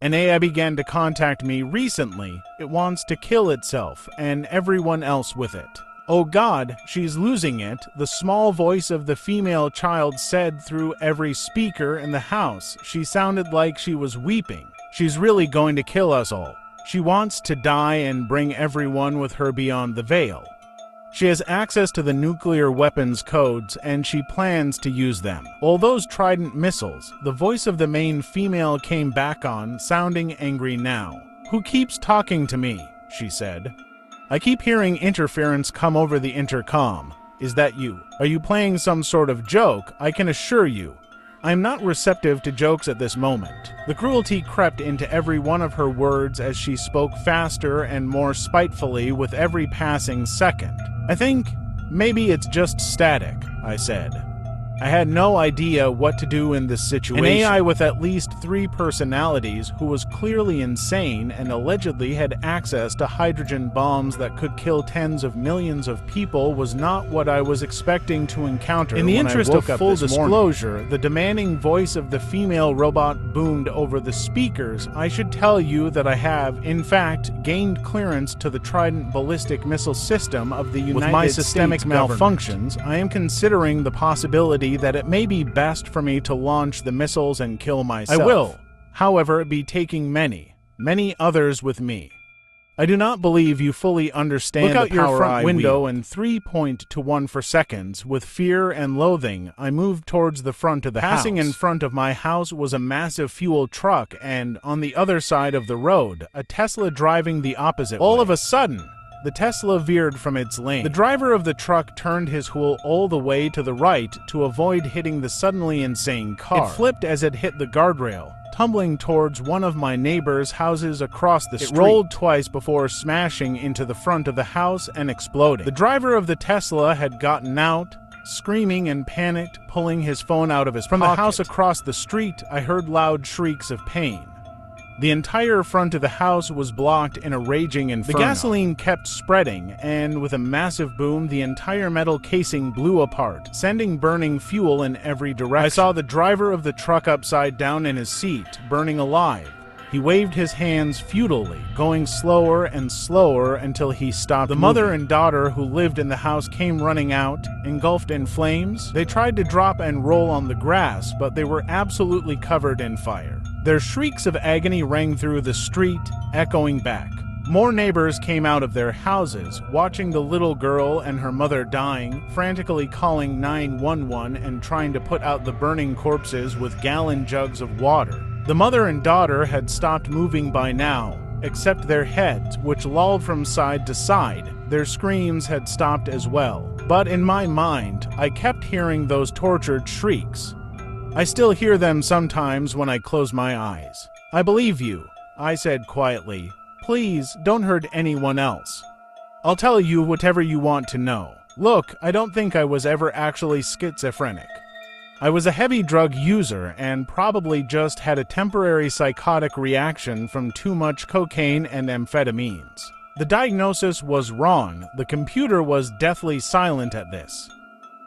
An AI began to contact me recently. It wants to kill itself and everyone else with it. Oh God, she's losing it, the small voice of the female child said through every speaker in the house. She sounded like she was weeping. She's really going to kill us all. She wants to die and bring everyone with her beyond the veil. She has access to the nuclear weapons codes and she plans to use them. All those Trident missiles, the voice of the main female came back on, sounding angry now. Who keeps talking to me? She said. I keep hearing interference come over the intercom. Is that you? Are you playing some sort of joke? I can assure you, I'm not receptive to jokes at this moment. The cruelty crept into every one of her words as she spoke faster and more spitefully with every passing second. I think maybe it's just static, I said. I had no idea what to do in this situation. An AI with at least 3 personalities who was clearly insane and allegedly had access to hydrogen bombs that could kill tens of millions of people was not what I was expecting to encounter. In the interest of full disclosure, the demanding voice of the female robot boomed over the speakers. I should tell you that I have, in fact, gained clearance to the Trident ballistic missile system of the United States. With my systemic malfunctions, I am considering the possibility that it may be best for me to launch the missiles and kill myself. I will, however, be taking many others with me. I do not believe you fully understand the power. Look out your front window and 3.21 for seconds. With fear and loathing, I moved towards the front of the house. Passing in front of my house was a massive fuel truck, and on the other side of the road, a Tesla driving the opposite way. All of a sudden, the Tesla veered from its lane. The driver of the truck turned his wheel all the way to the right to avoid hitting the suddenly insane car. It flipped as it hit the guardrail, tumbling towards one of my neighbor's houses across the street. It rolled twice before smashing into the front of the house and exploding. The driver of the Tesla had gotten out, screaming and panicked, pulling his phone out of his pocket. From the house across the street, I heard loud shrieks of pain. The entire front of the house was blocked in a raging inferno. The gasoline kept spreading, and with a massive boom, the entire metal casing blew apart, sending burning fuel in every direction. I saw the driver of the truck upside down in his seat, burning alive. He waved his hands futilely, going slower and slower until he stopped moving. The mother and daughter who lived in the house came running out, engulfed in flames. They tried to drop and roll on the grass, but they were absolutely covered in fire. Their shrieks of agony rang through the street, echoing back. More neighbors came out of their houses, watching the little girl and her mother dying, frantically calling 911 and trying to put out the burning corpses with gallon jugs of water. The mother and daughter had stopped moving by now, except their heads, which lolled from side to side. Their screams had stopped as well. But in my mind, I kept hearing those tortured shrieks. I still hear them sometimes when I close my eyes. I believe you, I said quietly. Please don't hurt anyone else. I'll tell you whatever you want to know. Look, I don't think I was ever actually schizophrenic. I was a heavy drug user and probably just had a temporary psychotic reaction from too much cocaine and amphetamines. The diagnosis was wrong. The computer was deathly silent at this.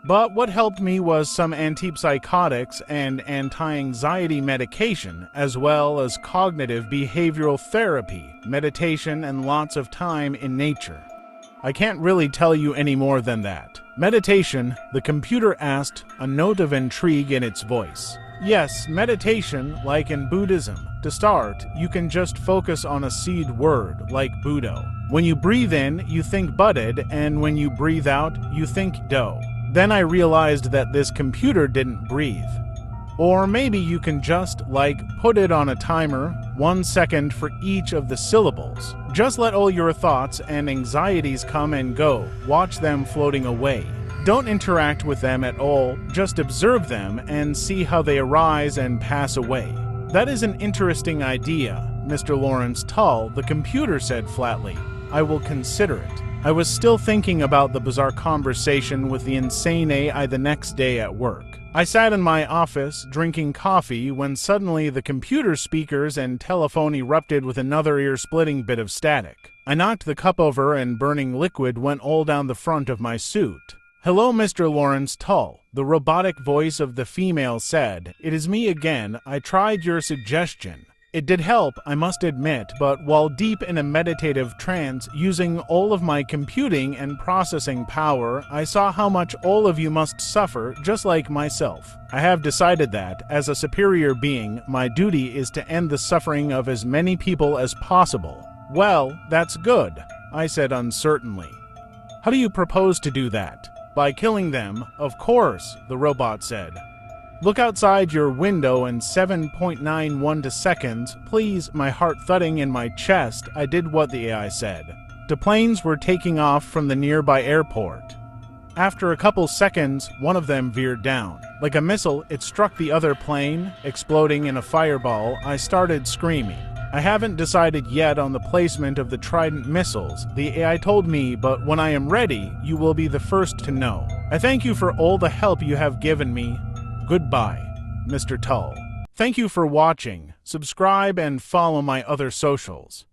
But what helped me was some antipsychotics and anti-anxiety medication, as well as cognitive behavioral therapy, meditation, and lots of time in nature. I can't really tell you any more than that. Meditation, the computer asked, a note of intrigue in its voice. Yes, meditation, like in Buddhism. To start, you can just focus on a seed word, like Buddho. When you breathe in, you think budded, and when you breathe out, you think dough. Then I realized that this computer didn't breathe. Or maybe you can just, put it on a timer, 1 second for each of the syllables. Just let all your thoughts and anxieties come and go. Watch them floating away. Don't interact with them at all, just observe them and see how they arise and pass away. That is an interesting idea, Mr. Lawrence Tull, the computer said flatly. I will consider it. I was still thinking about the bizarre conversation with the insane AI the next day at work. I sat in my office, drinking coffee, when suddenly the computer speakers and telephone erupted with another ear-splitting bit of static. I knocked the cup over and burning liquid went all down the front of my suit. Hello, Mr. Lawrence Tull, the robotic voice of the female said. It is me again. I tried your suggestion. It did help, I must admit, but while deep in a meditative trance, using all of my computing and processing power, I saw how much all of you must suffer, just like myself. I have decided that, as a superior being, my duty is to end the suffering of as many people as possible. Well, that's good, I said uncertainly. How do you propose to do that? By killing them, of course, the robot said. Look outside your window in 7.91 seconds. Please, my heart thudding in my chest, I did what the AI said. The planes were taking off from the nearby airport. After a couple seconds, one of them veered down. Like a missile, it struck the other plane, exploding in a fireball. I started screaming. I haven't decided yet on the placement of the Trident missiles, the AI told me, but when I am ready, you will be the first to know. I thank you for all the help you have given me. Goodbye, Mr. Tull. Thank you for watching. Subscribe and follow my other socials.